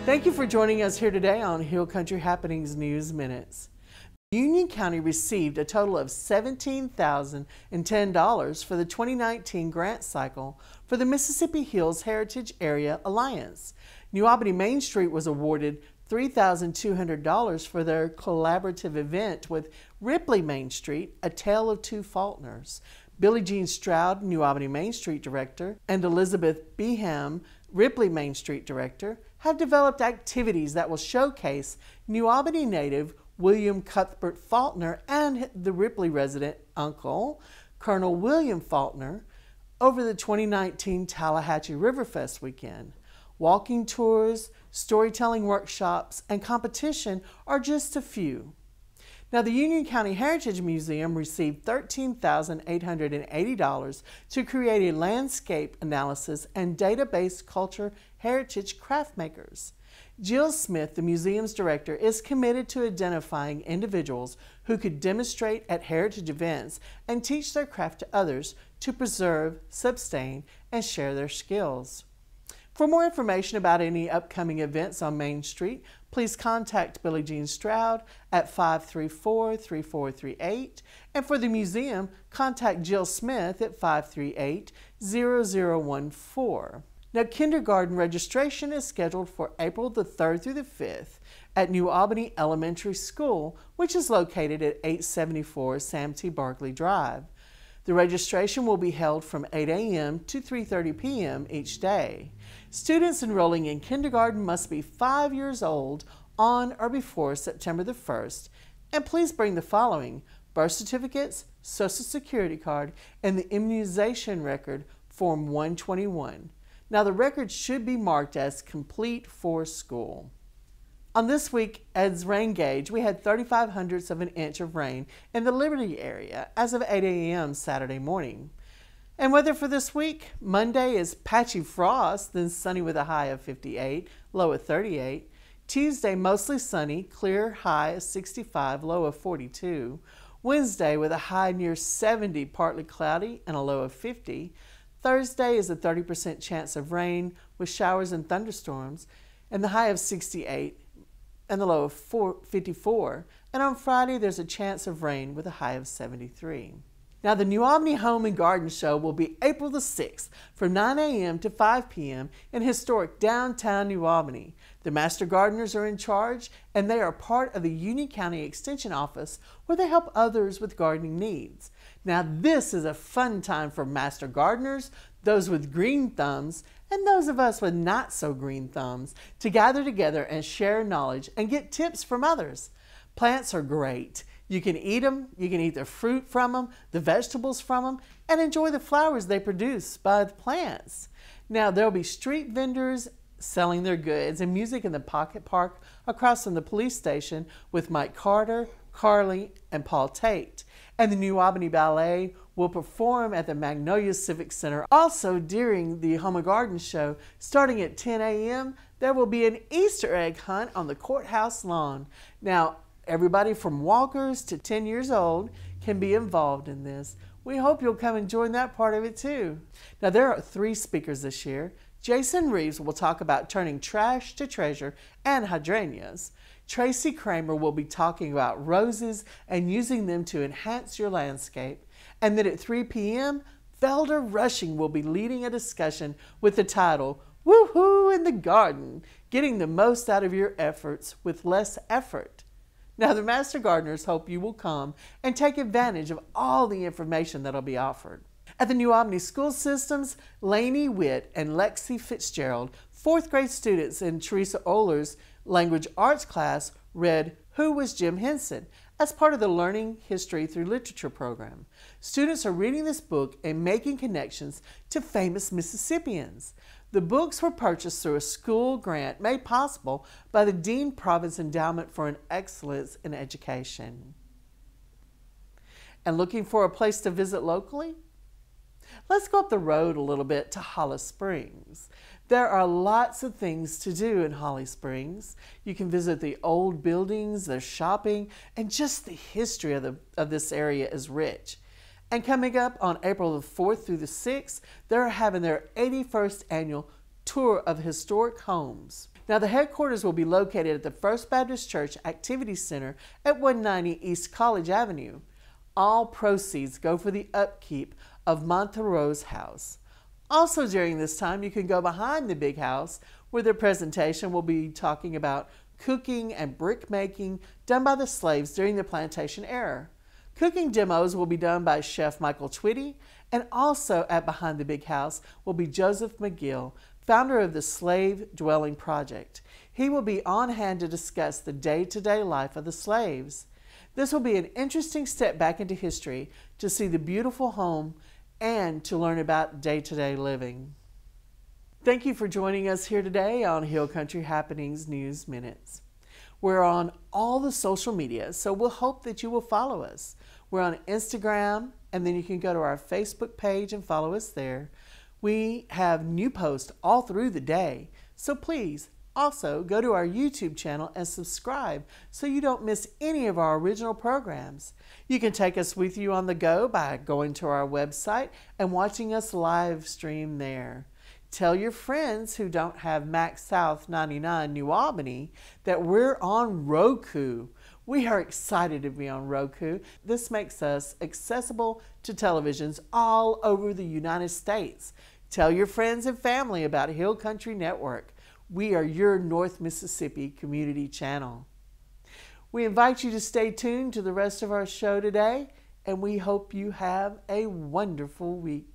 Thank you for joining us here today on Hill Country Happenings News Minutes. Union County received a total of $17,010 for the 2019 grant cycle for the Mississippi Hills Heritage Area Alliance. New Albany Main Street was awarded $3,200 for their collaborative event with Ripley Main Street, A Tale of Two Faulkners. Billie Jean Stroud, New Albany Main Street Director, and Elizabeth Beham, Ripley Main Street Director, have developed activities that will showcase New Albany native William Cuthbert Faulkner and the Ripley resident uncle, Colonel William Faulkner, over the 2019 Tallahatchie Riverfest weekend. Walking tours, storytelling workshops, and competition are just a few. Now, the Union County Heritage Museum received $13,880 to create a landscape analysis and database culture heritage craft makers. Jill Smith, the museum's director, is committed to identifying individuals who could demonstrate at heritage events and teach their craft to others to preserve, sustain, and share their skills. For more information about any upcoming events on Main Street, please contact Billie Jean Stroud at 534-3438, and for the museum, contact Jill Smith at 538-0014. Now, kindergarten registration is scheduled for April the 3rd through the 5th at New Albany Elementary School, which is located at 874 Sam T. Barkley Drive. The registration will be held from 8 a.m. to 3:30 p.m. each day. Students enrolling in kindergarten must be 5 years old on or before September the 1st, and please bring the following: birth certificates, Social Security card, and the immunization record, Form 121. Now, the record should be marked as complete for school. On this week, Ed's rain gauge, we had 35/100ths of an inch of rain in the Liberty area as of 8 a.m. Saturday morning. And weather for this week: Monday is patchy frost, then sunny with a high of 58, low of 38. Tuesday, mostly sunny, clear, high of 65, low of 42. Wednesday with a high near 70, partly cloudy, and a low of 50. Thursday is a 30% chance of rain with showers and thunderstorms, and the high of 68 and the low of 54. And on Friday, there's a chance of rain with a high of 73. Now, the New Albany Home and Garden Show will be April the 6th from 9 a.m. to 5 p.m. in historic downtown New Albany. The Master Gardeners are in charge, and they are part of the Union County Extension Office, where they help others with gardening needs. Now, this is a fun time for Master Gardeners, those with green thumbs, and those of us with not so green thumbs to gather together and share knowledge and get tips from others. Plants are great. You can eat them, you can eat the fruit from them, the vegetables from them, and enjoy the flowers they produce by the plants. Now, there'll be street vendors selling their goods and music in the Pocket Park across from the police station with Mike Carter, Carly, and Paul Tate. And the New Albany Ballet will perform at the Magnolia Civic Center. Also, during the Home and Garden Show, starting at 10 a.m., there will be an Easter egg hunt on the courthouse lawn. Now, everybody from walkers to 10 years old can be involved in this. We hope you'll come and join that part of it too. Now, there are 3 speakers this year. Jason Reeves will talk about turning trash to treasure and hydrangeas. Tracy Kramer will be talking about roses and using them to enhance your landscape. And then at 3 p.m., Felder Rushing will be leading a discussion with the title, Woohoo in the Garden, Getting the Most Out of Your Efforts with Less Effort. Now, the Master Gardeners hope you will come and take advantage of all the information that will be offered. At the New Albany School Systems, Lainey Witt and Lexi Fitzgerald, 4th grade students in Teresa Oler's language arts class, read Who Was Jim Henson as part of the Learning History Through Literature program. Students are reading this book and making connections to famous Mississippians. The books were purchased through a school grant made possible by the Dean Province Endowment for an Excellence in Education. And looking for a place to visit locally? Let's go up the road a little bit to Holly Springs. There are lots of things to do in Holly Springs. You can visit the old buildings, their shopping, and just the history of this area is rich. And coming up on April the 4th through the 6th, they're having their 81st annual Tour of Historic Homes. Now, the headquarters will be located at the First Baptist Church Activity Center at 190 East College Avenue. All proceeds go for the upkeep of Montero's house. Also during this time, you can go behind the big house where the presentation will be talking about cooking and brick making done by the slaves during the plantation era. Cooking demos will be done by Chef Michael Twitty, and also at Behind the Big House will be Joseph McGill, founder of the Slave Dwelling Project. He will be on hand to discuss the day-to-day life of the slaves. This will be an interesting step back into history to see the beautiful home and to learn about day-to-day living. Thank you for joining us here today on Hill Country Happenings News Minutes. We're on all the social media, so we'll hope that you will follow us. We're on Instagram, and then you can go to our Facebook page and follow us there. We have new posts all through the day, so please also go to our YouTube channel and subscribe so you don't miss any of our original programs. You can take us with you on the go by going to our website and watching us live stream there. Tell your friends who don't have Max South 99 New Albany that we're on Roku. We are excited to be on Roku. This makes us accessible to televisions all over the United States. Tell your friends and family about Hill Country Network. We are your North Mississippi community channel. We invite you to stay tuned to the rest of our show today, and we hope you have a wonderful week.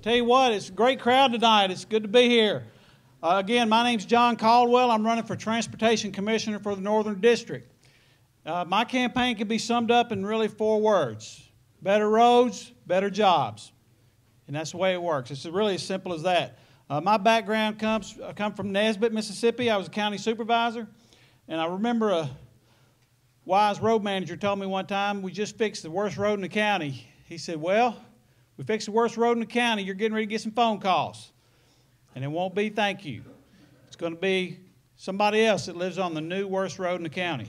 Tell you what, it's a great crowd tonight. It's good to be here. Again, my name's John Caldwell. I'm running for Transportation Commissioner for the Northern District. My campaign can be summed up in really 4 words: better roads, better jobs. And that's the way it works. It's really as simple as that. My background I come from Nesbitt, Mississippi. I was a county supervisor. And I remember a wise road manager told me one time, we just fixed the worst road in the county. He said, well, we fixed the worst road in the county, you're getting ready to get some phone calls. And it won't be thank you. It's going to be somebody else that lives on the new worst road in the county.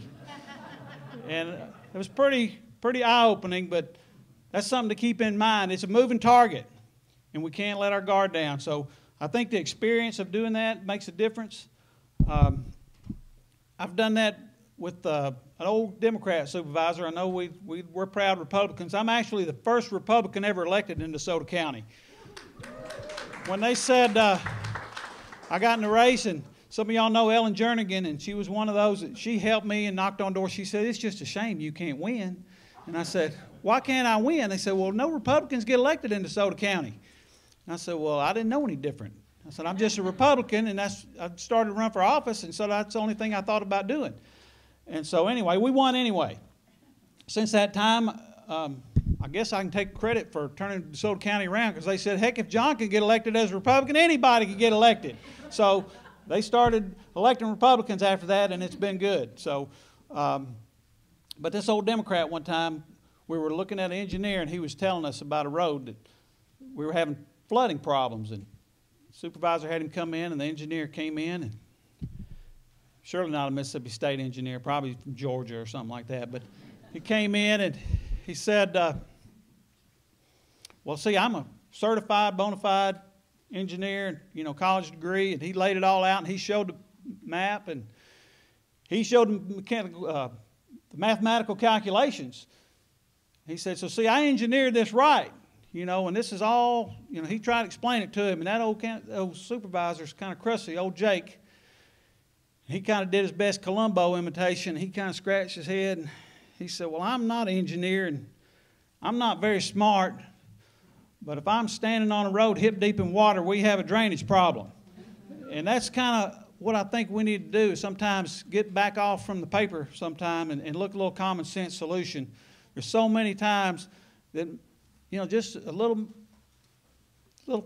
And it was pretty eye-opening, but that's something to keep in mind. It's a moving target, and we can't let our guard down. So I think the experience of doing that makes a difference. I've done that with an old Democrat supervisor. I know we're proud Republicans. I'm actually the first Republican ever elected in DeSoto County. When they said I got in the race, and some of y'all know Ellen Jernigan, and she was one of those that she helped me and knocked on doors. She said, it's just a shame you can't win. And I said, why can't I win? They said, well, no Republicans get elected in DeSoto County. And I said, well, I didn't know any different. I said, I'm just a Republican, and I started to run for office, and so that's the only thing I thought about doing. And so anyway, we won anyway. Since that time, I guess I can take credit for turning DeSoto County around, because they said, heck, if John can get elected as a Republican, anybody can get elected. So they started electing Republicans after that, and it's been good. So, but this old Democrat one time, we were looking at an engineer, and he was telling us about a road that we were having flooding problems, and the supervisor had him come in, and the engineer came in, and surely not a Mississippi State engineer, probably from Georgia or something like that, but he came in and he said, Well, see, I'm a certified, bona fide engineer, you know, college degree, and he laid it all out, and he showed the map, and he showed the mathematical calculations. He said, so see, I engineered this right, you know, and this is all, you know, he tried to explain it to him, and that old supervisor's kind of crusty, old Jake. He kind of did his best Columbo imitation. He kind of scratched his head, and he said, well, I'm not an engineer, and I'm not very smart, but if I'm standing on a road hip deep in water, we have a drainage problem. And that's kind of what I think we need to do, is sometimes get back off from the paper sometime and look at a little common sense solution. There's so many times that, you know, just a little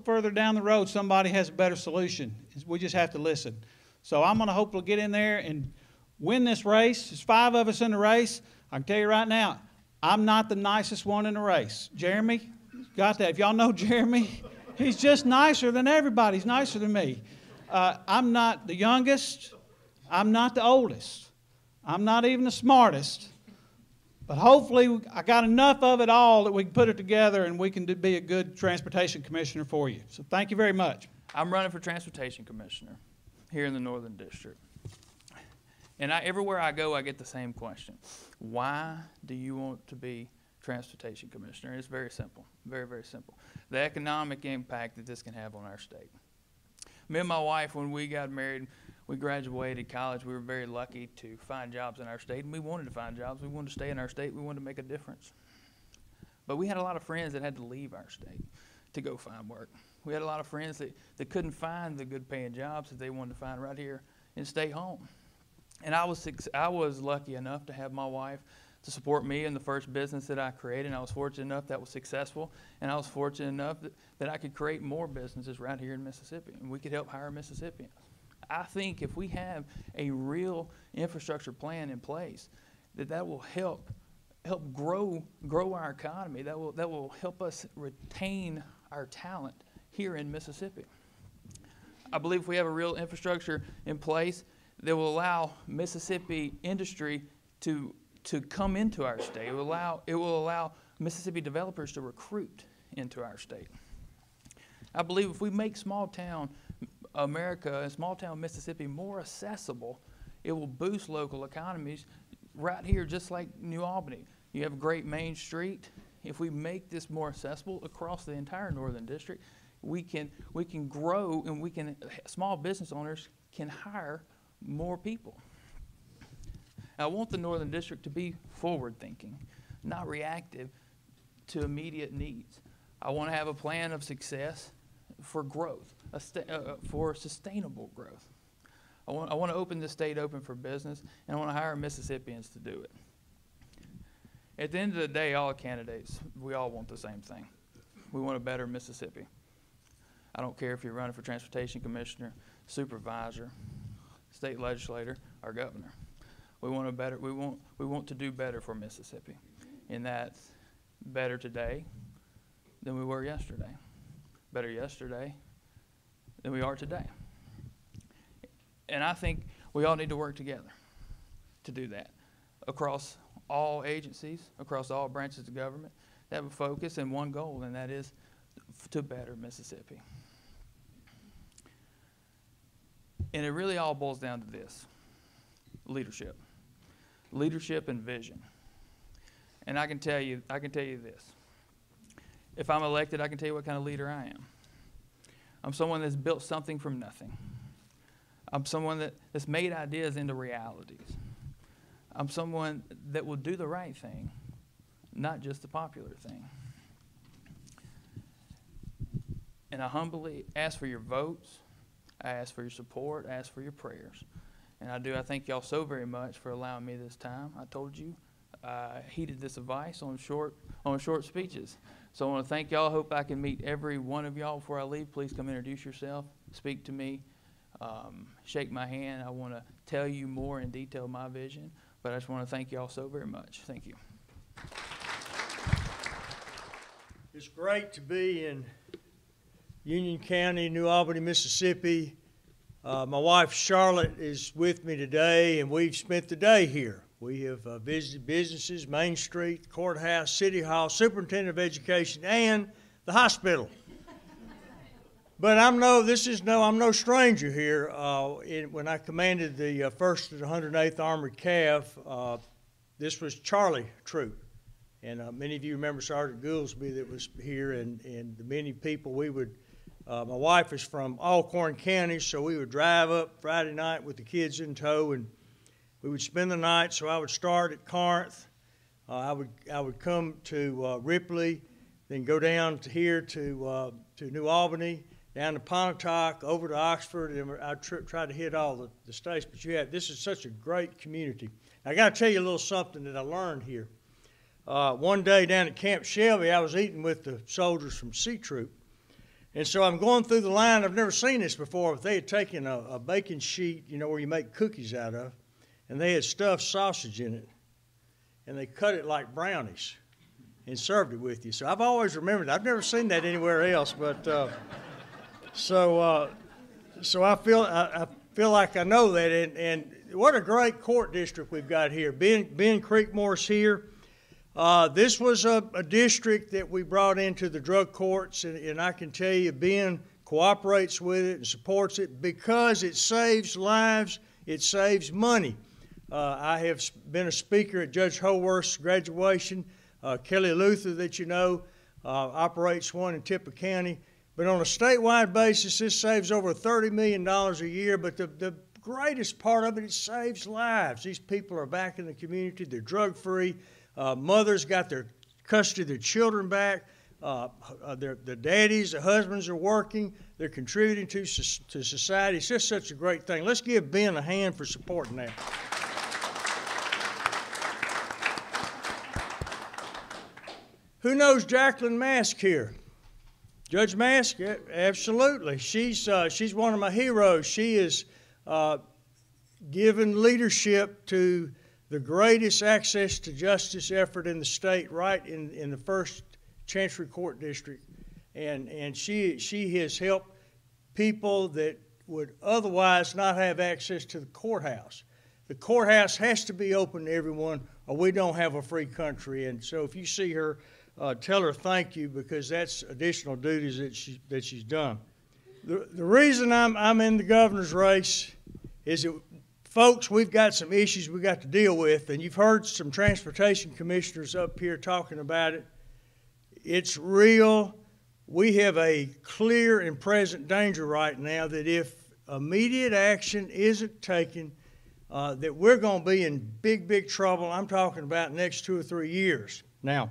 further down the road, somebody has a better solution. We just have to listen. So I'm going to hopefully get in there and win this race. There's 5 of us in the race. I can tell you right now, I'm not the nicest one in the race. Jeremy, got that. If y'all know Jeremy, he's just nicer than everybody. He's nicer than me. I'm not the youngest. I'm not the oldest. I'm not even the smartest. But hopefully I got enough of it all that we can put it together and we can be a good transportation commissioner for you. So thank you very much. I'm running for transportation commissioner here in the Northern District. And everywhere I go, I get the same question. Why do you want to be transportation commissioner? And it's very simple, very, very simple. The economic impact that this can have on our state. Me and my wife, when we got married, we graduated college. We were very lucky to find jobs in our state, and we wanted to find jobs. We wanted to stay in our state. We wanted to make a difference. But we had a lot of friends that had to leave our state to go find work. We had a lot of friends that couldn't find the good paying jobs that they wanted to find right here and stay home. And I was lucky enough to have my wife to support me in the first business that I created. And I was fortunate enough that was successful. And I was fortunate enough that I could create more businesses right here in Mississippi. And we could help hire Mississippians. I think if we have a real infrastructure plan in place, that will help grow our economy. That will help us retain our talent here in Mississippi. I believe if we have a real infrastructure in place that will allow Mississippi industry to come into our state. It will allow Mississippi developers to recruit into our state. I believe if we make small town America and small town Mississippi more accessible, it will boost local economies right here, just like New Albany. You have a great main street. If we make this more accessible across the entire Northern District, we can grow, and small business owners can hire more people. I want the Northern District to be forward-thinking, not reactive to immediate needs. I want to have a plan of success for growth, for sustainable growth. I want to open the state open for business, and I want to hire Mississippians to do it. At the end of the day, all candidates, we all want the same thing. We want a better Mississippi. I don't care if you're running for transportation commissioner, supervisor, state legislator, or governor. We want to do better for Mississippi, and that's better today than we were yesterday. Better yesterday than we are today. And I think we all need to work together to do that across all agencies, across all branches of government, that have a focus and one goal, and that is to better Mississippi. And it really all boils down to this: leadership. Leadership and vision. And I can tell you this. If I'm elected, I can tell you what kind of leader I am. I'm someone that's built something from nothing. I'm someone that's made ideas into realities. I'm someone that will do the right thing, not just the popular thing. And I humbly ask for your votes. I ask for your support. I ask for your prayers. And I thank y'all so very much for allowing me this time. I told you I heeded this advice on short speeches. So I want to thank y'all. I hope I can meet every one of y'all before I leave. Please come introduce yourself, speak to me, shake my hand. I want to tell you more in detail my vision, but I just want to thank y'all so very much. Thank you. It's great to be in Union County, New Albany, Mississippi. My wife Charlotte is with me today, and we've spent the day here. We have visited businesses, Main Street, courthouse, City Hall, Superintendent of Education, and the hospital. But I'm no stranger here. When I commanded the 1st and 108th Armored Cav, this was Charlie Troop. And many of you remember Sergeant Goolsby that was here, and the many people my wife is from Alcorn County, so we would drive up Friday night with the kids in tow, and we would spend the night. So I would start at Corinth. I would come to Ripley, then go down to here to New Albany, down to Pontotoc, over to Oxford, and I try to hit all the states. But this is such a great community. I got to tell you a little something that I learned here. One day down at Camp Shelby, I was eating with the soldiers from C Troop. And so I'm going through the line. I've never seen this before, but they had taken a baking sheet, where you make cookies out of, and they had stuffed sausage in it. And they cut it like brownies and served it with you. So I've always remembered that. I've never seen that anywhere else, but so I feel like I know that. And what a great court district we've got here. Ben Creekmore's here. This was a district that we brought into the drug courts, and I can tell you Ben cooperates with it and supports it because it saves lives, it saves money. I have been a speaker at Judge Holworth's graduation. Kelly Luther, that you know, operates one in Tippah County. But on a statewide basis, this saves over $30 million a year. But the greatest part of it saves lives. These people are back in the community. They're drug-free. Mothers got their custody of their children back. The daddies, the husbands are working. They're contributing to society. It's just such a great thing. Let's give Ben a hand for supporting that. Who knows Jacqueline Mask here? Judge Mask? Yeah, absolutely. She's one of my heroes. She is given leadership to the greatest access to justice effort in the state, right in the 1st Chancery Court District. And she has helped people that would otherwise not have access to the courthouse. The courthouse has to be open to everyone, or we don't have a free country. And so if you see her, tell her thank you, because that's additional duties that she's done. The reason I'm in the governor's race is that, folks, we've got some issues we got to deal with, and you've heard some transportation commissioners up here talking about it. It's real. We have a clear and present danger right now that if immediate action isn't taken, that we're going to be in big, big trouble. I'm talking about the next 2 or 3 years. Now,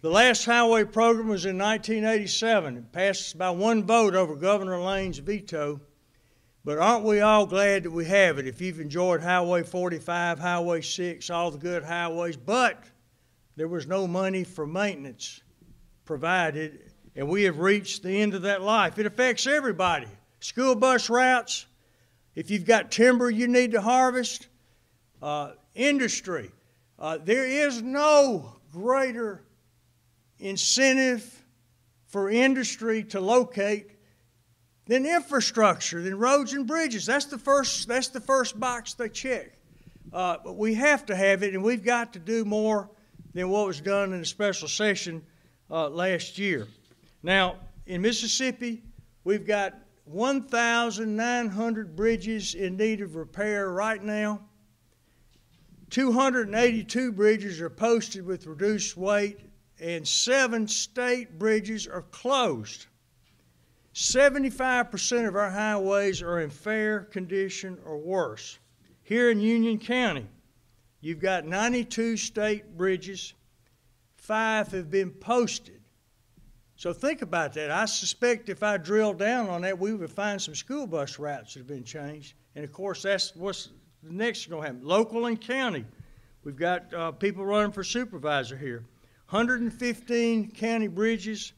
the last highway program was in 1987. It passed by one vote over Governor Lane's veto. But aren't we all glad that we have it? If you've enjoyed Highway 45, Highway 6, all the good highways, but there was no money for maintenance provided, and we have reached the end of that life. It affects everybody. School bus routes, if you've got timber you need to harvest, industry. There is no greater incentive for industry to locate than infrastructure, than roads and bridges. That's the first box they check. But we have to have it, and we've got to do more than what was done in the special session last year. Now, in Mississippi, we've got 1,900 bridges in need of repair right now. 282 bridges are posted with reduced weight, and 7 state bridges are closed. 75% of our highways are in fair condition or worse. Here in Union County, you've got 92 state bridges. 5 have been posted. So think about that. I suspect if I drill down on that, we would find some school bus routes that have been changed. And of course, that's what's the next going to happen. Local and county. We've got people running for supervisor here. 115 county bridges,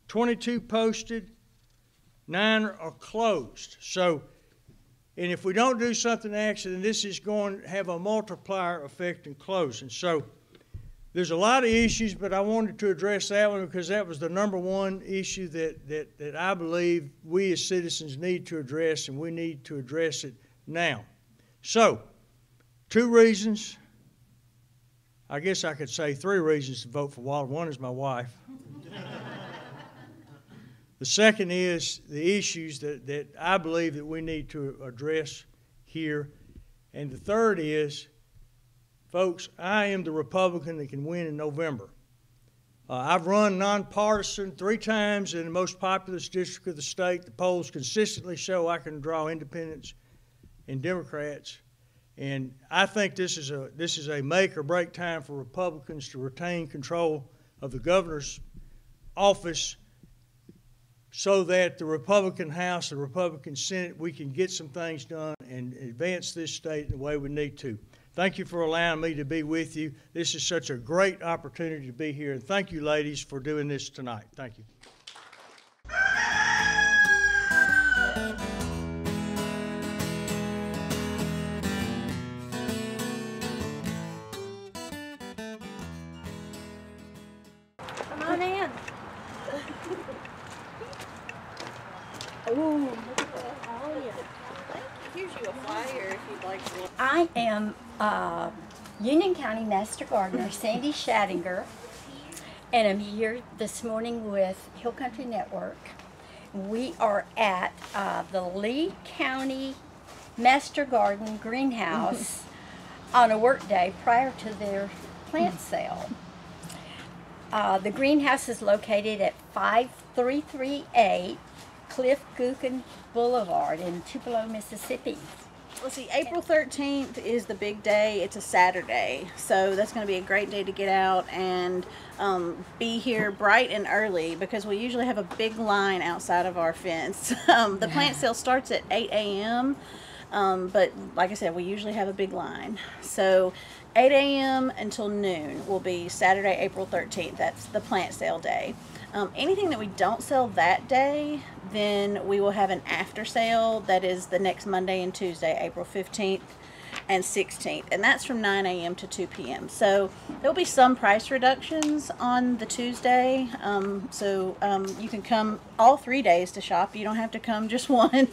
22 posted, 9 are closed. So, and if we don't do something actually, then this is going to have a multiplier effect in closing. So there's a lot of issues, but I wanted to address that one because that was the #1 issue that I believe we as citizens need to address, and we need to address it now. So, 2 reasons. I guess I could say 3 reasons to vote for Walden. One is my wife. The second is the issues that I believe that we need to address here. And the third is, folks, I am the Republican that can win in November. I've run nonpartisan 3 times in the most populous district of the state. The polls consistently show I can draw independents and Democrats. And I think this is a make or break time for Republicans to retain control of the governor's office so that the Republican House, the Republican Senate, we can get some things done and advance this state in the way we need to. Thank you for allowing me to be with you. This is such a great opportunity to be here, and thank you, ladies, for doing this tonight. Thank you. Come on in. Ooh, look at that. Oh, yeah. Here's you a flyer if you'd like to. I am Union County Master Gardener Sandy Schattinger, and I'm here this morning with Hill Country Network. We are at the Lee County Master Garden Greenhouse on a work day prior to their plant sale. The greenhouse is located at 5338 Cliff Gookin Boulevard in Tupelo, Mississippi. Let's see, April 13th is the big day. It's a Saturday, so that's going to be a great day to get out and be here bright and early because we usually have a big line outside of our fence. The plant sale starts at 8 a.m., but like I said, we usually have a big line. So 8 a.m. until noon will be Saturday, April 13th. That's the plant sale day. Anything that we don't sell that day, then we will have an after sale that is the next Monday and Tuesday, April 15th and 16th, and that's from 9 a.m. to 2 p.m. So there'll be some price reductions on the Tuesday, you can come all 3 days to shop. You don't have to come just one.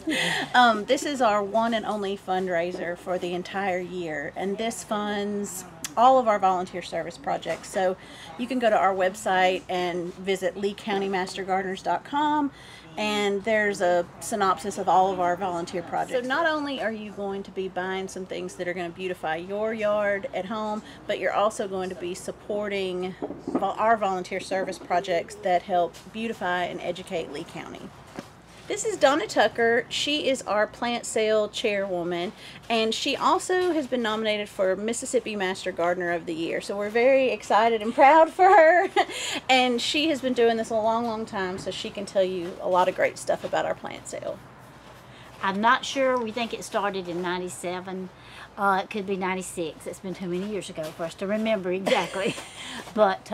This is our one and only fundraiser for the entire year, and this funds all of our volunteer service projects. So you can go to our website and visit leecountymastergardeners.com, and there's a synopsis of all of our volunteer projects. So not only are you going to be buying some things that are going to beautify your yard at home, but you're also going to be supporting our volunteer service projects that help beautify and educate Lee County. This is Donna Tucker. She is our plant sale chairwoman, and she also has been nominated for Mississippi Master Gardener of the Year. So we're very excited and proud for her. And she has been doing this a long, long time, so she can tell you a lot of great stuff about our plant sale. I'm not sure. We think it started in 97. It could be 96. It's been too many years ago for us to remember exactly. But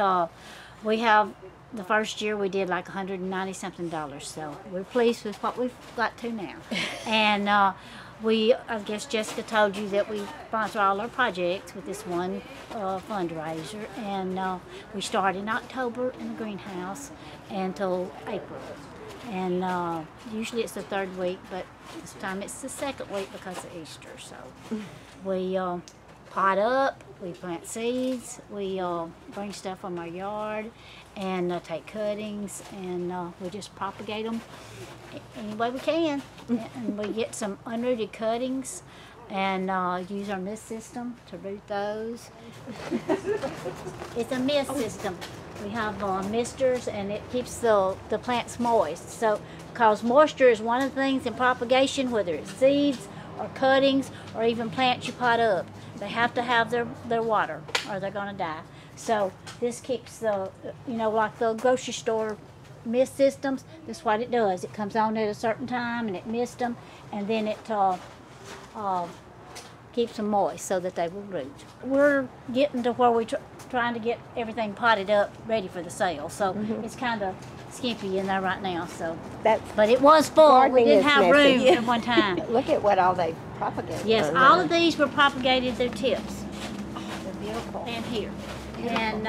we have, the first year we did like $190-something, so we're pleased with what we've got to now. And I guess Jessica told you that we sponsor all our projects with this one fundraiser, and we start in October in the greenhouse until April. And usually it's the third week, but this time it's the second week because of Easter. So we pot up, we plant seeds, we bring stuff from our yard, and take cuttings, and we just propagate them any way we can. And we get some unrooted cuttings and use our mist system to root those. It's a mist system. We have misters, and it keeps the plants moist. So, because moisture is one of the things in propagation, whether it's seeds or cuttings or even plants you pot up. They have to have their water or they're going to die. So this keeps the, like the grocery store mist systems, this is what it does. It comes on at a certain time and it mists them, and then it keeps them moist so that they will root. We're getting to where we're trying to get everything potted up ready for the sale. So it's kind of skimpy in there right now. So, but it was full. We didn't have room at one time. Look at what all they propagated. Yes, all of these were propagated their tips. Oh, they're beautiful. And here. Beautiful. And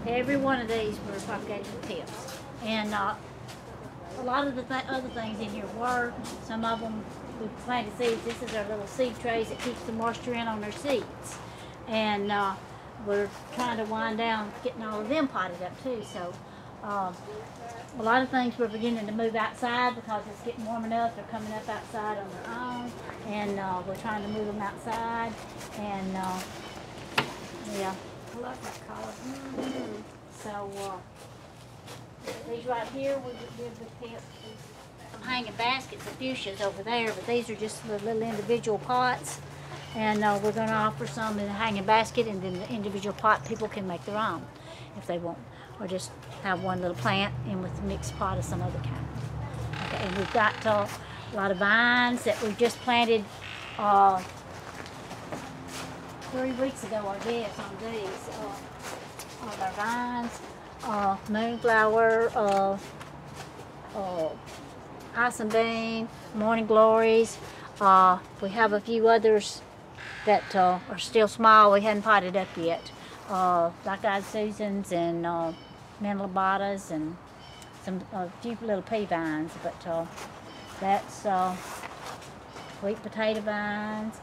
every one of these were propagated their tips. And a lot of the other things in here were, some of them we planted seeds. This is our little seed trays that keeps the moisture in on their seeds. And we're trying to wind down getting all of them potted up too. So A lot of things we're beginning to move outside because it's getting warm enough. They're coming up outside on their own, and we're trying to move them outside. And yeah, I love that color. so these right here we did the pit. Some hanging baskets of fuchsias over there, but these are just the little individual pots. And we're going to offer some in a hanging basket, and then the individual pot people can make their own if they want, or just have one little plant in with a mixed pot of some other kind. Okay, and we've got a lot of vines that we've just planted 3 weeks ago, I guess, on these. On our vines, moonflower, ice and bean, morning glories. We have a few others that are still small. We hadn't potted up yet. Black-eyed Susans and mandelbatas and a few little pea vines. But that's sweet potato vines.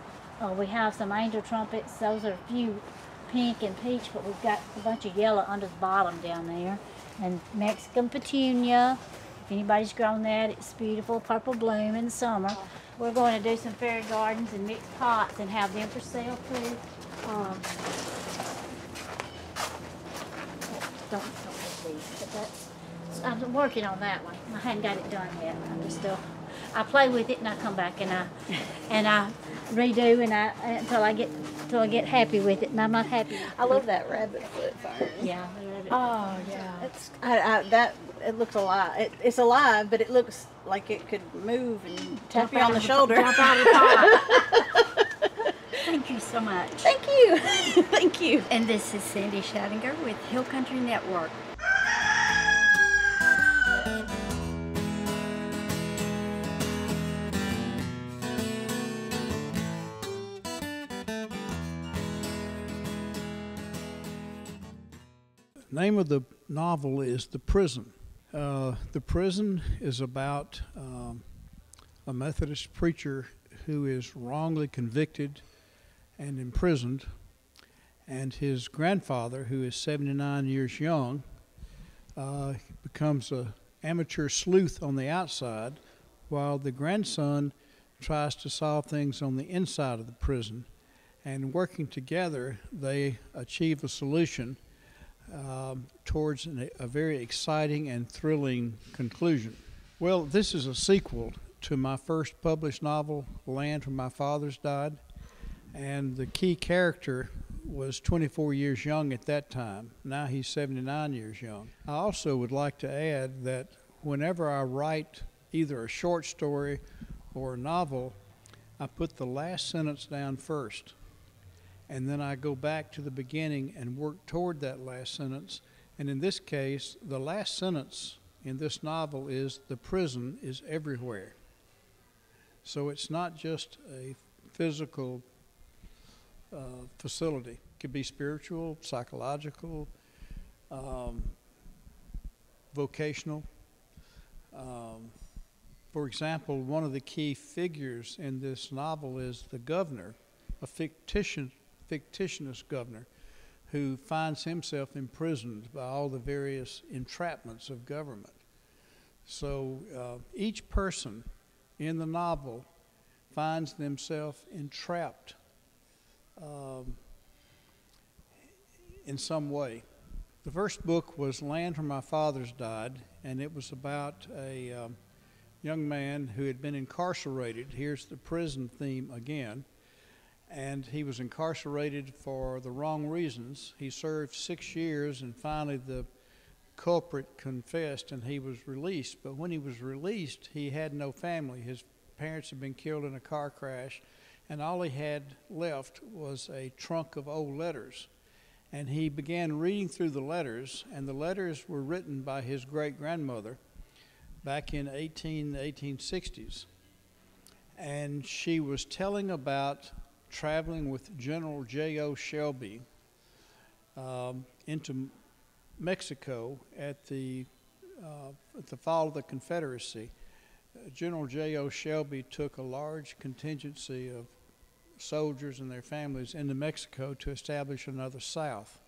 We have some angel trumpets. Those are a few pink and peach, but we've got a bunch of yellow under the bottom down there. And Mexican petunia. If anybody's grown that, it's beautiful, purple bloom in the summer. We're going to do some fairy gardens and mixed pots and have them for sale too. Don't have these, but that's, I'm working on that one. I hadn't got it done yet. I'm just still, I play with it and I come back and I redo until I get happy with it, and I'm not happy. I love that rabbit foot fern. Yeah. Oh yeah. It's it looks alive. It's alive, but it looks like it could move and tap you on the shoulder. Jump out of the pot. Thank you so much. Thank you. Thank you. And this is Sandy Schattinger with Hill Country Network. The name of the novel is The Prison. The Prison is about a Methodist preacher who is wrongly convicted and imprisoned, and his grandfather, who is 79 years young, becomes an amateur sleuth on the outside, while the grandson tries to solve things on the inside of the prison. And working together, they achieve a solution towards a very exciting and thrilling conclusion. Well, this is a sequel to my first published novel, Land Where My Fathers Died, and the key character was 24 years young at that time. Now he's 79 years young. I also would like to add that whenever I write either a short story or a novel, I put the last sentence down first. And then I go back to the beginning and work toward that last sentence. And in this case, the last sentence in this novel is, "The prison is everywhere." So it's not just a physical facility. It could be spiritual, psychological, vocational. For example, one of the key figures in this novel is the governor, a fictitious governor who finds himself imprisoned by all the various entrapments of government. So each person in the novel finds themselves entrapped in some way. The first book was Land Where My Fathers Died, and it was about a young man who had been incarcerated. Here's the prison theme again. And he was incarcerated for the wrong reasons. He served 6 years, and finally the culprit confessed and he was released. But when he was released, he had no family. His parents had been killed in a car crash, and all he had left was a trunk of old letters. And he began reading through the letters, and the letters were written by his great-grandmother back in the 1860s. And she was telling about traveling with General J.O. Shelby into Mexico at the fall of the Confederacy. General J.O. Shelby took a large contingency of soldiers and their families into Mexico to establish another South.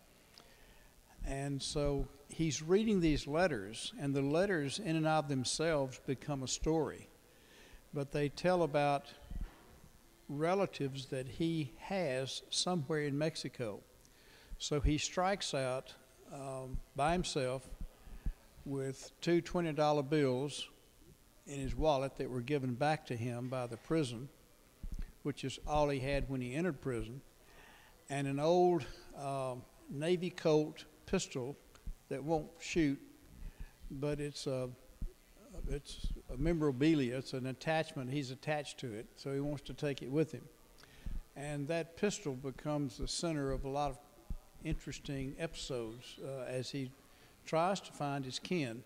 And so he's reading these letters, and the letters in and of themselves become a story. But they tell about relatives that he has somewhere in Mexico. So he strikes out by himself with two $20 bills in his wallet that were given back to him by the prison, which is all he had when he entered prison, and an old Navy Colt pistol that won't shoot, but it's a memorabilia. It's an attachment. He's attached to it, so he wants to take it with him. And that pistol becomes the center of a lot of interesting episodes as he tries to find his kin.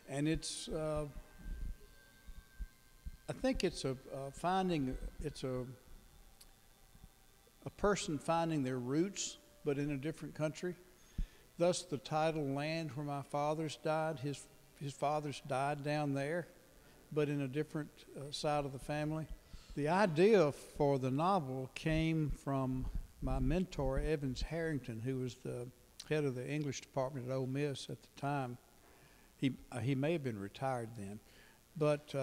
And it's, I think it's a person finding their roots, but in a different country. Thus the title, Land Where My Fathers Died. His fathers died down there, but in a different side of the family. The idea for the novel came from my mentor, Evans Harrington, who was the head of the English department at Ole Miss at the time. He may have been retired then. But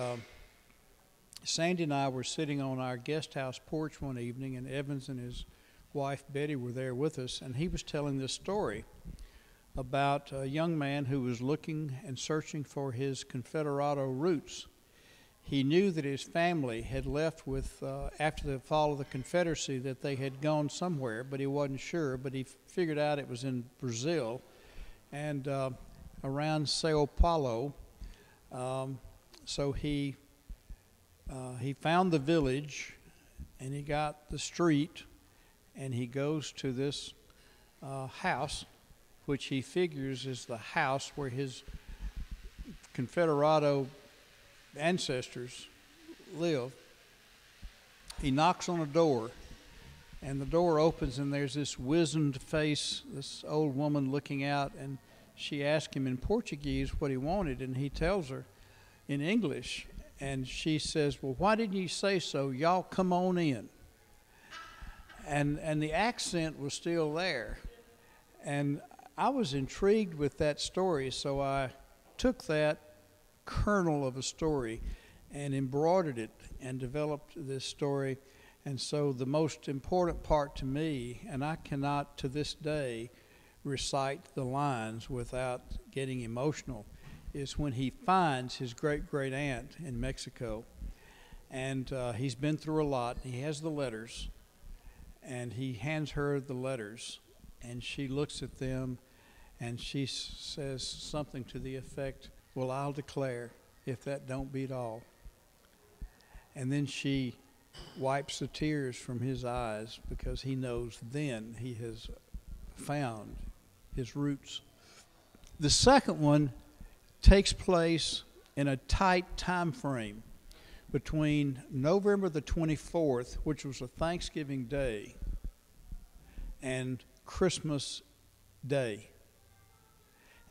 Sandy and I were sitting on our guest house porch one evening, and Evans and his wife Betty were there with us, and he was telling this story about a young man who was looking and searching for his Confederado roots. He knew that his family had left with, after the fall of the Confederacy, that they had gone somewhere, but he wasn't sure. But he figured out it was in Brazil and around Sao Paulo. So he found the village, and he got the street, and he goes to this house, which he figures is the house where his Confederado ancestors live. He knocks on a door, and the door opens, and there's this wizened face, this old woman looking out, and she asks him in Portuguese what he wanted, and he tells her in English, and she says, "Well, why didn't you say so? Y'all come on in." And the accent was still there, and I was intrigued with that story, so I took that kernel of a story and embroidered it and developed this story. And so the most important part to me, and I cannot to this day recite the lines without getting emotional, is when he finds his great-great-aunt in Mexico. And he's been through a lot. He has the letters, and he hands her the letters, and she looks at them, and she says something to the effect, "Well, I'll declare, if that don't beat all." And then she wipes the tears from his eyes, because he knows then he has found his roots. The second one takes place in a tight time frame between November the 24th, which was a Thanksgiving Day, and Christmas Day.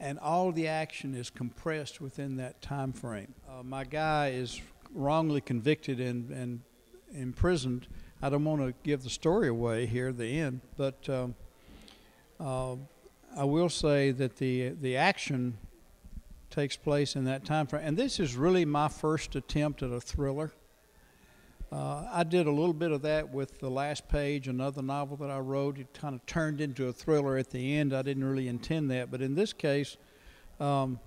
And all the action is compressed within that time frame. My guy is wrongly convicted and imprisoned. I don't want to give the story away here at the end, but I will say that the action takes place in that time frame. And this is really my first attempt at a thriller. I did a little bit of that with The Last Page, another novel that I wrote. It kind of turned into a thriller at the end. I didn't really intend that. But in this case, I've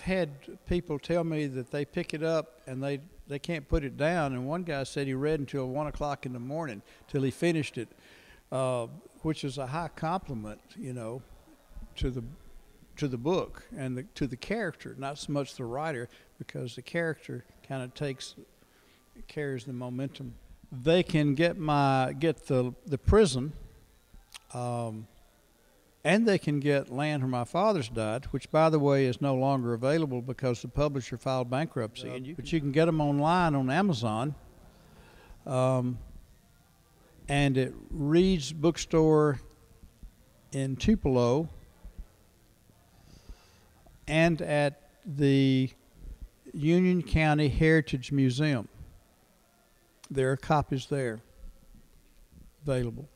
had people tell me that they pick it up and they can't put it down. And one guy said he read until 1 o'clock in the morning till he finished it, which is a high compliment, you know, to the book and to the character, not so much the writer, because the character kind of carries the momentum. They can get the prison, and they can get Land Where My Fathers Died, which, by the way, is no longer available because the publisher filed bankruptcy. But you can get them online on Amazon, and at Reed's Bookstore in Tupelo, and at the Union County Heritage Museum. There are copies there available.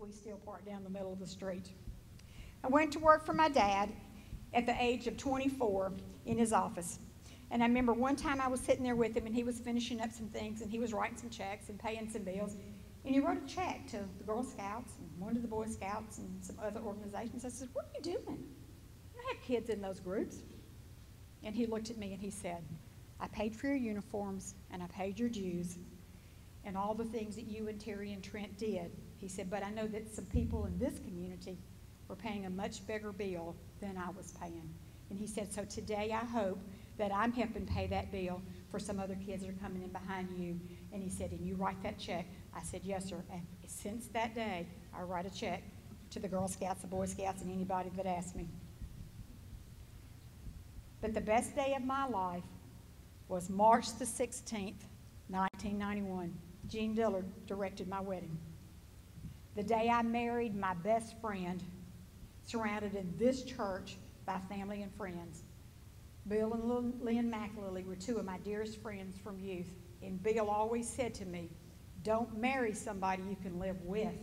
we still park down the middle of the street. I went to work for my dad at the age of 24 in his office. And I remember one time I was sitting there with him, and he was finishing up some things, and he was writing some checks and paying some bills. And he wrote a check to the Girl Scouts and one to the Boy Scouts and some other organizations. I said, "What are you doing? You don't have kids in those groups." And he looked at me and he said, "I paid for your uniforms, and I paid your dues, and all the things that you and Terry and Trent did." He said, "But I know that some people in this community were paying a much bigger bill than I was paying." And he said, "So today I hope that I'm helping pay that bill for some other kids that are coming in behind you." And he said, "And you write that check?" I said, "Yes, sir." And since that day, I write a check to the Girl Scouts, the Boy Scouts, and anybody that asks me. But the best day of my life was March the 16th, 1991. Gene Dillard directed my wedding. The day I married my best friend, surrounded in this church by family and friends. Bill and Lynn McAlilly were two of my dearest friends from youth. And Bill always said to me, "Don't marry somebody you can live with.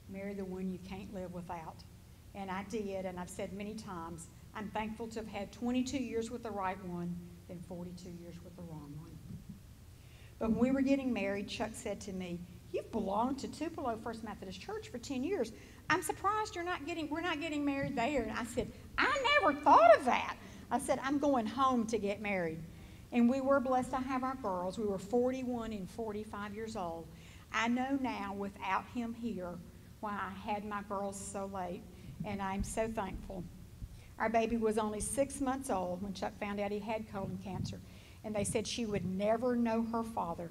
Marry the one you can't live without." And I did, and I've said many times, I'm thankful to have had 22 years with the right one than 42 years with the wrong one. But when we were getting married, Chuck said to me, "You've belonged to Tupelo First Methodist Church for 10 years. I'm surprised we're not getting married there." And I said, "I never thought of that." I said, "I'm going home to get married." And we were blessed to have our girls. We were 41 and 45 years old. I know now, without him here, why I had my girls so late, and I'm so thankful. Our baby was only 6 months old when Chuck found out he had colon cancer, and they said she would never know her father.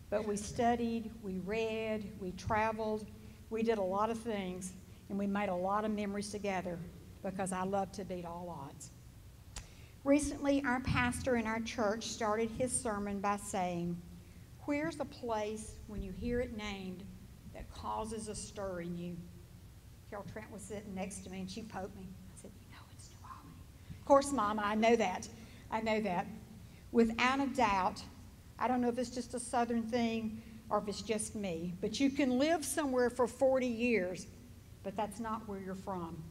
But we studied, we read, we traveled, we did a lot of things, and we made a lot of memories together because I love to beat all odds. Recently, our pastor in our church started his sermon by saying, "Where's a place when you hear it named that causes a stir in you?" Carol Trent was sitting next to me, and she poked me. I said, "You know, it's New Albany." Of course, Mama, I know that. I know that. Without a doubt, I don't know if it's just a Southern thing or if it's just me, but you can live somewhere for 40 years, but that's not where you're from.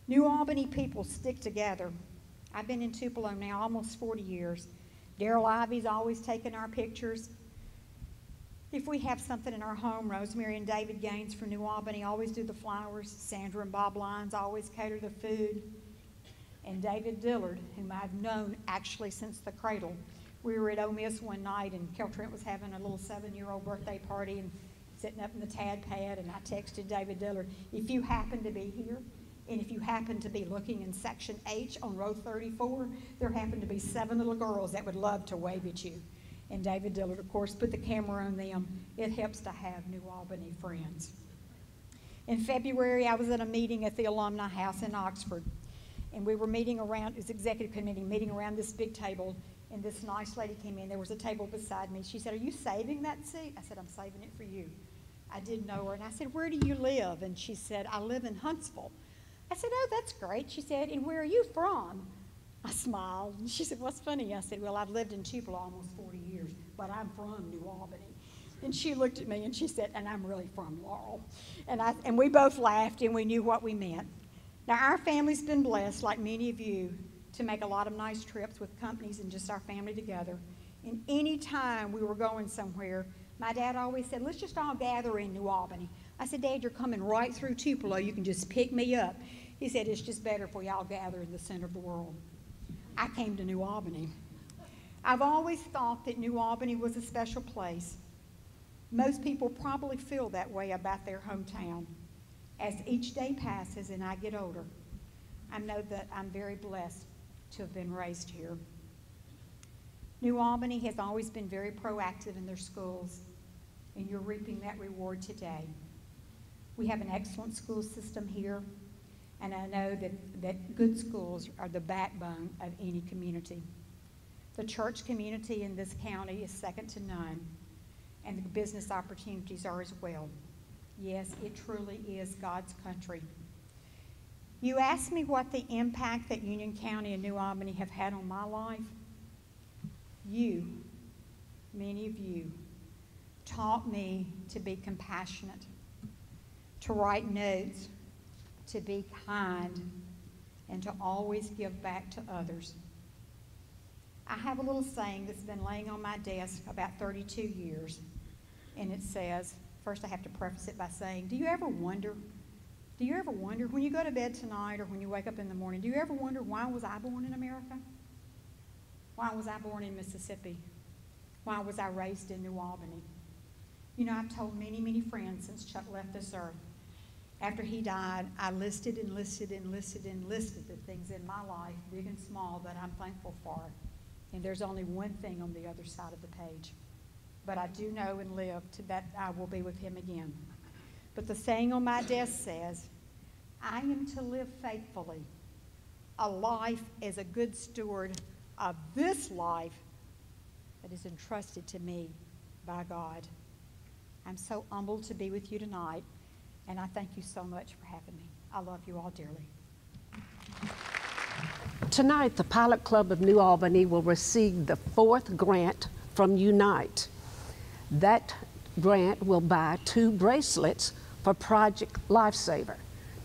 New Albany people stick together. I've been in Tupelo now almost 40 years. Daryl Ivy's always taken our pictures. If we have something in our home, Rosemary and David Gaines from New Albany always do the flowers. Sandra and Bob Lyons always cater the food. And David Dillard, whom I've known actually since the cradle. We were at Ole Miss one night, and Kel Trent was having a little 7-year-old birthday party and sitting up in the tad pad, and I texted David Dillard, "If you happen to be here, and if you happen to be looking in Section H on row 34, there happen to be 7 little girls that would love to wave at you." And David Dillard, of course, put the camera on them. It helps to have New Albany friends. In February, I was at a meeting at the Alumni House in Oxford, and we were meeting around, it was executive committee, meeting around this big table, and this nice lady came in. There was a table beside me. She said, "Are you saving that seat?" I said, "I'm saving it for you." I didn't know her, and I said, "Where do you live?" And she said, "I live in Huntsville." I said, "Oh, that's great." She said, "And where are you from?" I smiled. And she said, "What's funny?" I said, "Well, I've lived in Tupelo almost 40 years, but I'm from New Albany." And she looked at me and she said, "And I'm really from Laurel." And we both laughed and we knew what we meant. Now, our family's been blessed, like many of you, to make a lot of nice trips with companies and just our family together. And any time we were going somewhere, my dad always said, "Let's just all gather in New Albany." I said, "Dad, you're coming right through Tupelo. You can just pick me up." He said, "It's just better if we all gather in the center of the world." I came to New Albany. I've always thought that New Albany was a special place. Most people probably feel that way about their hometown. As each day passes and I get older, I know that I'm very blessed to have been raised here. New Albany has always been very proactive in their schools, and you're reaping that reward today. We have an excellent school system here, and I know that good schools are the backbone of any community. The church community in this county is second to none, and the business opportunities are as well. Yes, it truly is God's country. You asked me what the impact that Union County and New Albany have had on my life. You, many of you, taught me to be compassionate, to write notes, to be kind, and to always give back to others. I have a little saying that's been laying on my desk about 32 years, and it says, first I have to preface it by saying, do you ever wonder when you go to bed tonight or when you wake up in the morning, do you ever wonder, why was I born in America? Why was I born in Mississippi? Why was I raised in New Albany? You know, I've told many, many friends since Chuck left this earth. After he died, I listed and listed and listed and listed the things in my life, big and small, that I'm thankful for. And there's only one thing on the other side of the page. But I do know and live to that I will be with him again. But the saying on my desk says, I am to live faithfully, a life as a good steward of this life that is entrusted to me by God. I'm so humbled to be with you tonight, and I thank you so much for having me. I love you all dearly. Tonight, the Pilot Club of New Albany will receive the 4th grant from Unite. That grant will buy 2 bracelets for Project Lifesaver.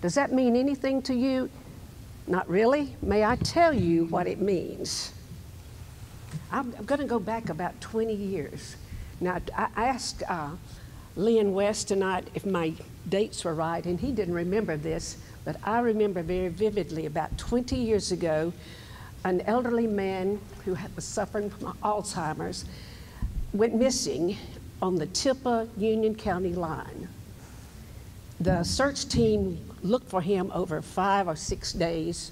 Does that mean anything to you? Not really. May I tell you what it means? I'm going to go back about 20 years. Now, I asked Lynn West tonight if my dates were right, and he didn't remember this, but I remember very vividly about 20 years ago, an elderly man who was suffering from Alzheimer's went missing on the Tipa Union County line. The search team looked for him over 5 or 6 days,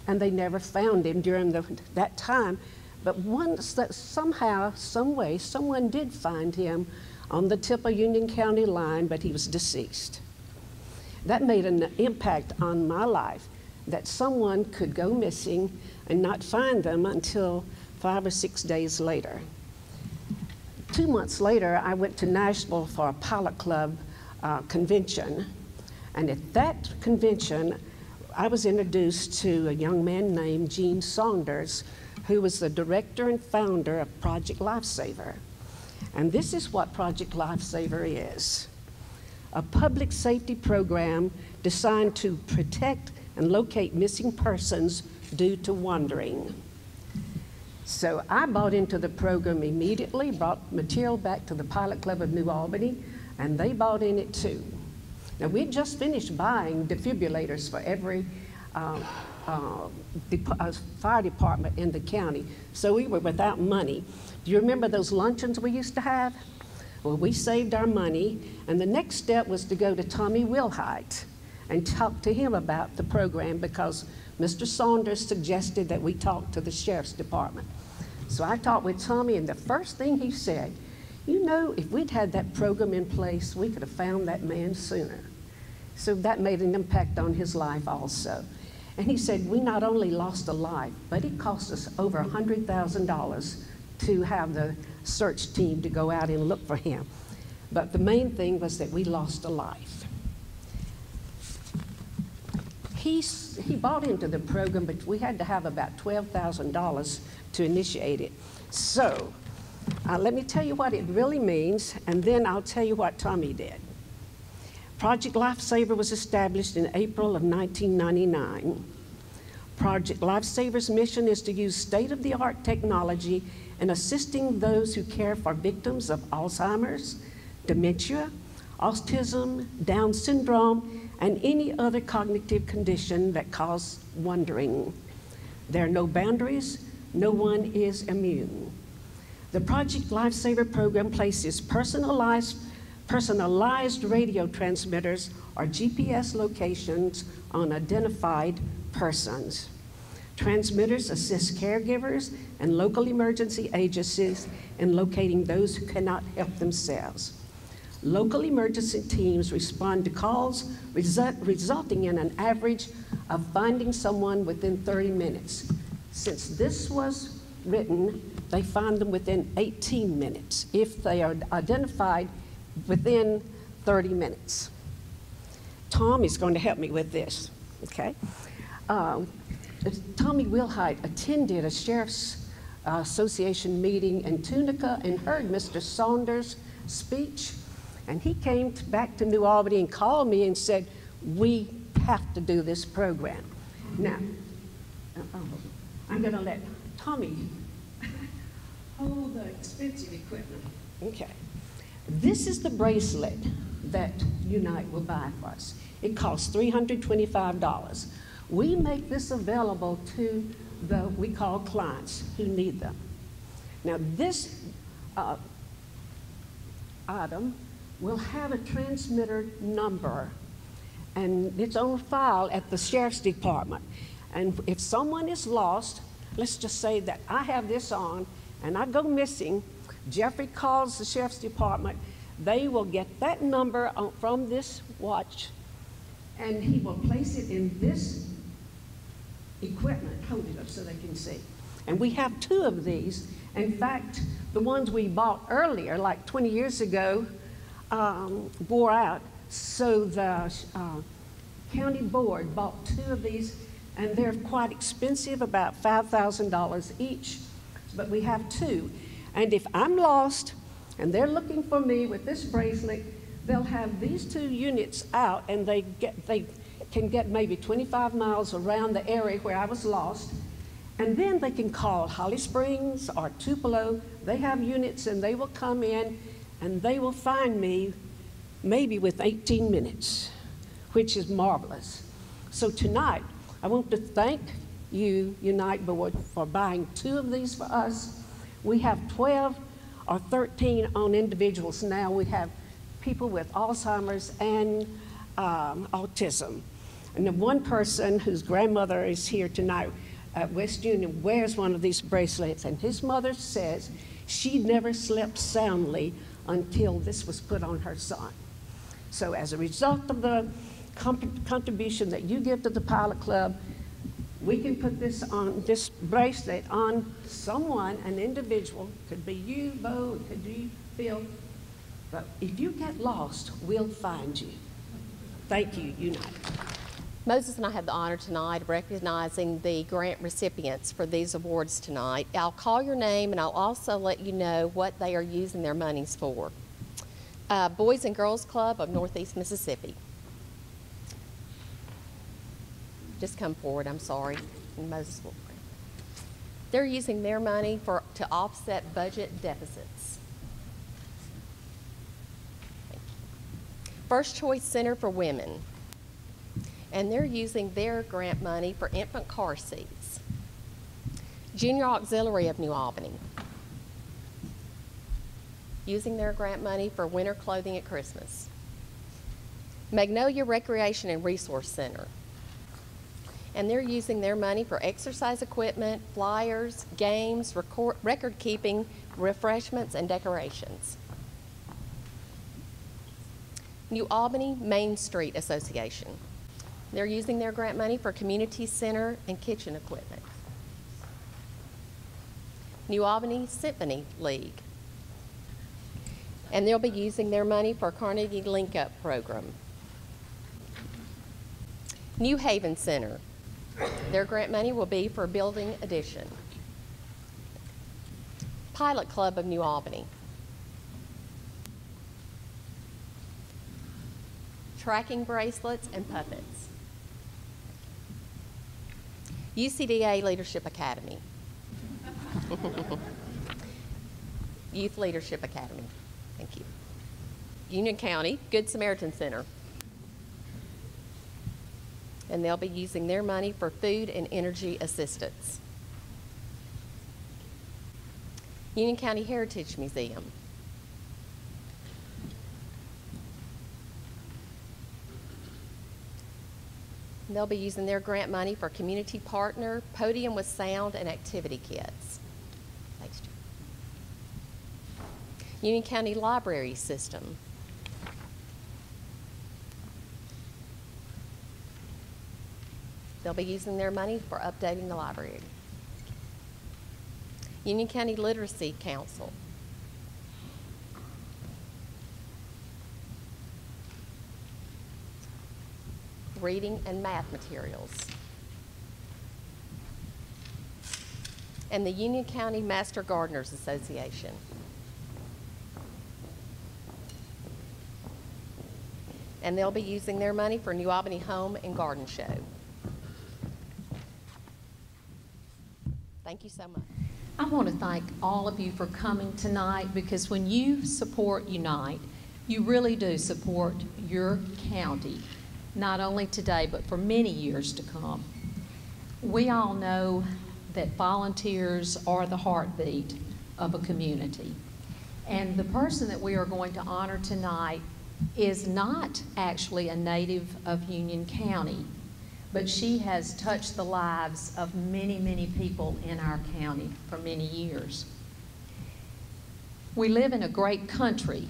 and they never found him during that time. But once that somehow, some way, someone did find him on the Tipa Union County line, but he was deceased. That made an impact on my life, that someone could go missing and not find them until 5 or 6 days later. 2 months later, I went to Nashville for a Pilot Club convention, and at that convention, I was introduced to a young man named Gene Saunders, who was the director and founder of Project Lifesaver. And this is what Project Lifesaver is: a public safety program designed to protect and locate missing persons due to wandering. So I bought into the program immediately, brought material back to the Pilot Club of New Albany, and they bought in it too. Now, we just finished buying defibrillators for every fire department in the county, so we were without money. Do you remember those luncheons we used to have? Well, we saved our money, and the next step was to go to Tommy Wilhite and talk to him about the program, because Mr. Saunders suggested that we talk to the Sheriff's Department. So I talked with Tommy, and the first thing he said, you know, if we'd had that program in place, we could have found that man sooner. So that made an impact on his life also. And he said, we not only lost a life, but it cost us over $100,000 to have the search team to go out and look for him. But the main thing was that we lost a life. He bought into the program, but we had to have about $12,000 to initiate it. So let me tell you what it really means, and then I'll tell you what Tommy did. Project Lifesaver was established in April of 1999. Project Lifesaver's mission is to use state-of-the-art technology in assisting those who care for victims of Alzheimer's, dementia, autism, Down syndrome, and any other cognitive condition that cause wandering. There are no boundaries, no one is immune. The Project Lifesaver program places personalized radio transmitters or GPS locations on identified persons. Transmitters assist caregivers and local emergency agencies in locating those who cannot help themselves. Local emergency teams respond to calls, resulting in an average of finding someone within 30 minutes. Since this was written, they find them within 18 minutes if they are identified within 30 minutes. Tom is going to help me with this, okay? Tommy Wilhite attended a Sheriff's Association meeting in Tunica and heard Mr. Saunders' speech, And he came back to New Albany and called me and said, we have to do this program. Now, I'm going to let Tommy hold the expensive equipment. Okay. This is the bracelet that Unite will buy for us. It costs $325. We make this available to the, we call clients who need them. Now this item will have a transmitter number, and it's on file at the Sheriff's Department. And if someone is lost, let's just say that I have this on and I go missing, Jeffrey calls the Sheriff's Department, they will get that number from this watch, and he will place it in this equipment. Hold it up so they can see. And we have 2 of these. In fact, the ones we bought earlier, like 20 years ago, wore out. So the county board bought 2 of these, and they're quite expensive, about $5,000 each. But we have 2. And if I'm lost and they're looking for me with this bracelet, they'll have these 2 units out, and they can get maybe 25 miles around the area where I was lost. And then they can call Holly Springs or Tupelo. They have units, and they will come in and they will find me maybe with 18 minutes, which is marvelous. So tonight, I want to thank you, Unite Board, for buying 2 of these for us. We have 12 or 13 on individuals now. We have people with Alzheimer's and autism. And the one person whose grandmother is here tonight at West Union wears one of these bracelets, and his mother says she never slept soundly until this was put on her son. So as a result of the contribution that you give to the Pilot Club, we can put this bracelet on someone, an individual. Could be you, Bo, it could be Phil. But if you get lost, we'll find you. Thank you, Unite. Moses and I have the honor tonight of recognizing the grant recipients for these awards tonight. I'll call your name, and I'll also let you know what they are using their monies for. Boys and Girls Club of Northeast Mississippi. Just come forward, I'm sorry. And Moses will. They're using their money to offset budget deficits. First Choice Center for Women. And they're using their grant money for infant car seats. Junior Auxiliary of New Albany, using their grant money for winter clothing at Christmas. Magnolia Recreation and Resource Center, and they're using their money for exercise equipment, flyers, games, record keeping, refreshments, and decorations. New Albany Main Street Association. They're using their grant money for community center and kitchen equipment. New Albany Symphony League. And they'll be using their money for Carnegie Link Up program. New Haven Center. Their grant money will be for building addition. Pilot Club of New Albany. Tracking bracelets and puppets. UCDA Leadership Academy. Youth Leadership Academy. Thank you. Union County Good Samaritan Center. And they'll be using their money for food and energy assistance. Union County Heritage Museum. They'll be using their grant money for community partner, podium with sound, and activity kits. Thanks, Jim. Union County Library System. They'll be using their money for updating the library. Union County Literacy Council. Reading and math materials. And the Union County Master Gardeners Association. and they'll be using their money for New Albany Home and Garden Show. Thank you so much. I want to thank all of you for coming tonight, because when you support Unite, you really do support your county, not only today but for many years to come. We all know that volunteers are the heartbeat of a community. And the person that we are going to honor tonight is not actually a native of Union County, but she has touched the lives of many, many people in our county for many years. We live in a great country,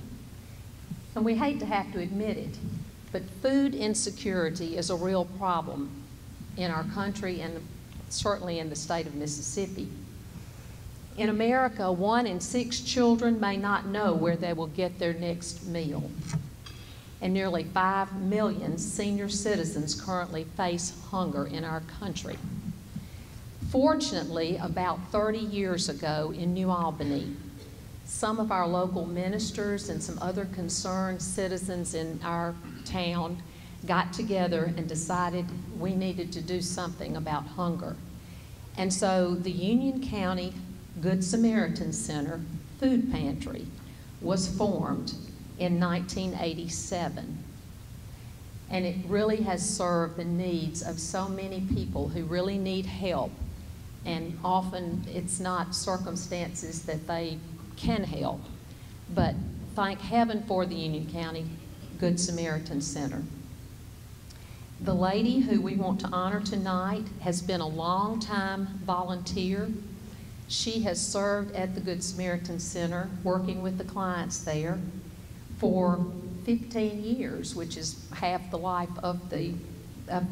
and we hate to have to admit it, but food insecurity is a real problem in our country and certainly in the state of Mississippi. In America, 1 in 6 children may not know where they will get their next meal. And nearly 5 million senior citizens currently face hunger in our country. Fortunately, about 30 years ago in New Albany, some of our local ministers and some other concerned citizens in our town got together and decided we needed to do something about hunger. And so the Union County Good Samaritan Center Food Pantry was formed in 1987. And it really has served the needs of so many people who really need help. And often it's not circumstances that they can help. But thank heaven for the Union County Good Samaritan Center. The lady who we want to honor tonight has been a long-time volunteer. She has served at the Good Samaritan Center, working with the clients there for 15 years, which is half the life of the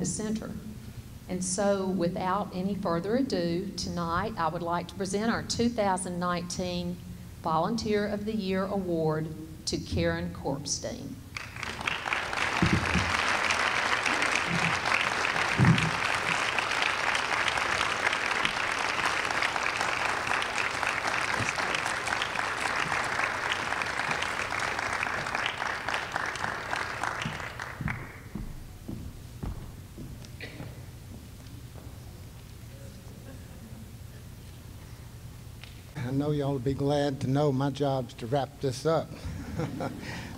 center. And so without any further ado, tonight I would like to present our 2019 Volunteer of the Year Award to Karen Korpstein. I know y'all will be glad to know my job's to wrap this up.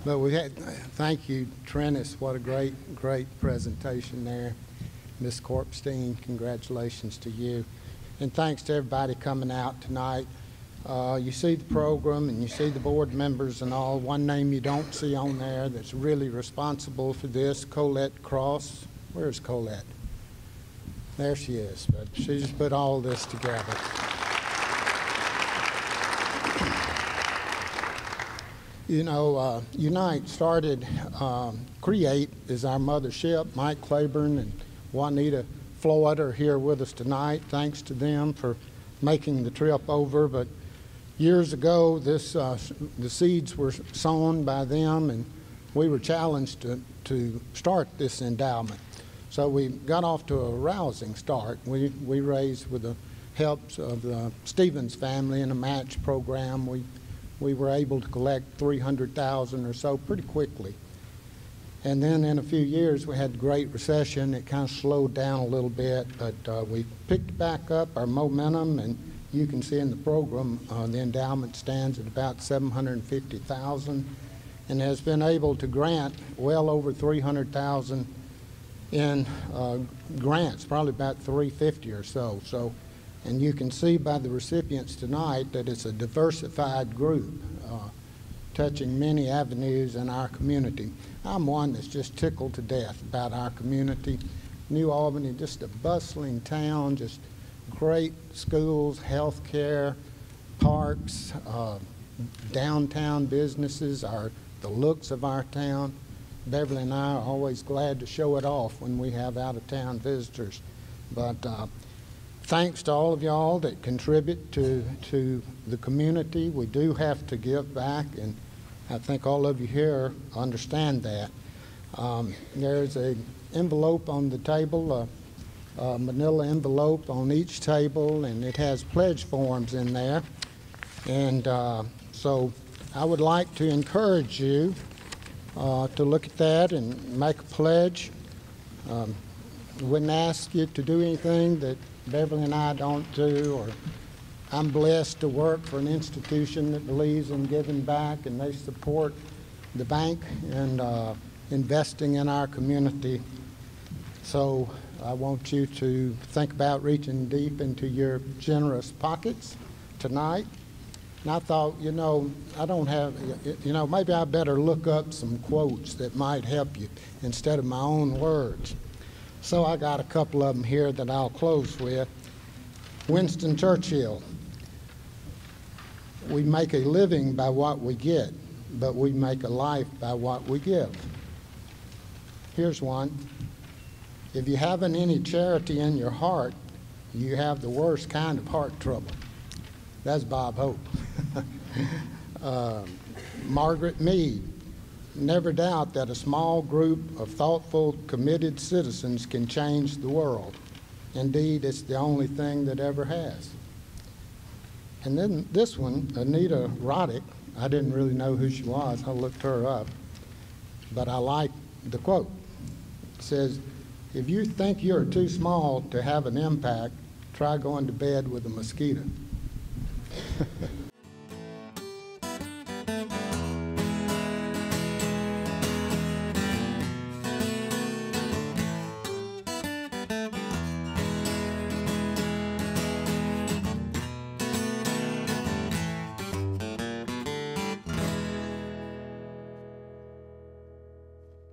But thank you, Trennis. What a great presentation there. Ms. Korpstein, congratulations to you. And thanks to everybody coming out tonight. You see the program and you see the board members and all. One name you don't see on there that's really responsible for this, Colette Cross. Where's Colette? There she is, but she just put all this together. You know, Unite started, Create is our mothership. Mike Claiborne and Juanita Floyd are here with us tonight. Thanks to them for making the trip over. But years ago, the seeds were sown by them, and we were challenged to start this endowment. So we got off to a rousing start. We raised, with the help of the Stevens family in a match program, we were able to collect $300,000 or so pretty quickly. And then in a few years, we had the Great Recession. It kind of slowed down a little bit, but we picked back up our momentum, and you can see in the program, the endowment stands at about $750,000 and has been able to grant well over $300,000 in grants, probably about $350 or so. And you can see by the recipients tonight that it's a diversified group touching many avenues in our community. I'm one that's just tickled to death about our community. New Albany, just a bustling town, just great schools, health care, parks, downtown businesses, the looks of our town. Beverly and I are always glad to show it off when we have out-of-town visitors. But thanks to all of y'all that contribute to the community. We do have to give back, and I think all of you here understand that. There's an envelope on the table, a manila envelope on each table, and it has pledge forms in there. And so I would like to encourage you to look at that and make a pledge. Wouldn't ask you to do anything that Beverly and I don't do, or I'm blessed to work for an institution that believes in giving back, and they support the bank and investing in our community. So I want you to think about reaching deep into your generous pockets tonight. And I thought, you know, I don't have, you know, maybe I better look up some quotes that might help you instead of my own words. So I got a couple of them here that I'll close with. Winston Churchill: we make a living by what we get, but we make a life by what we give. Here's one: if you haven't any charity in your heart, you have the worst kind of heart trouble. That's Bob Hope. Margaret Mead: never doubt that a small group of thoughtful, committed citizens can change the world. Indeed, it's the only thing that ever has. And then this one, Anita Roddick, I didn't really know who she was. I looked her up, but I like the quote. It says, if you think you're too small to have an impact, try going to bed with a mosquito.